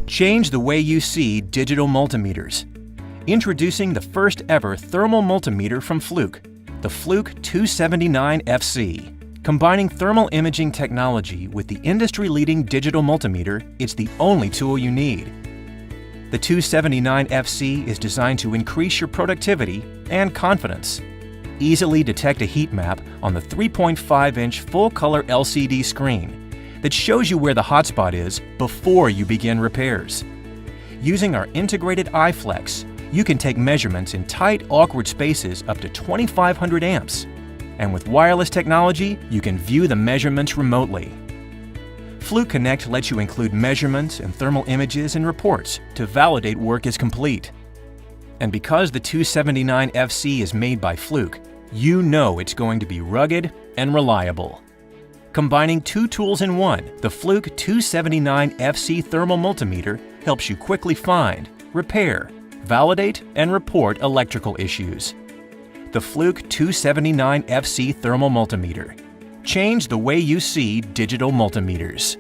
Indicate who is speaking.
Speaker 1: Change the way you see digital multimeters. Introducing the first ever thermal multimeter from Fluke, the Fluke 279FC. Combining thermal imaging technology with the industry-leading digital multimeter, it's the only tool you need. The 279FC is designed to increase your productivity and confidence. Easily detect a heat map on the 3.5-inch full-color LCD screen that shows you where the hotspot is before you begin repairs. Using our integrated iFlex, you can take measurements in tight, awkward spaces up to 2,500 amps. And with wireless technology, you can view the measurements remotely. Fluke Connect lets you include measurements and thermal images and reports to validate work is complete. And because the 279FC is made by Fluke, you know it's going to be rugged and reliable. Combining two tools in one, the Fluke 279FC thermal multimeter helps you quickly find, repair, validate, and report electrical issues. The Fluke 279FC thermal multimeter. Change the way you see digital multimeters.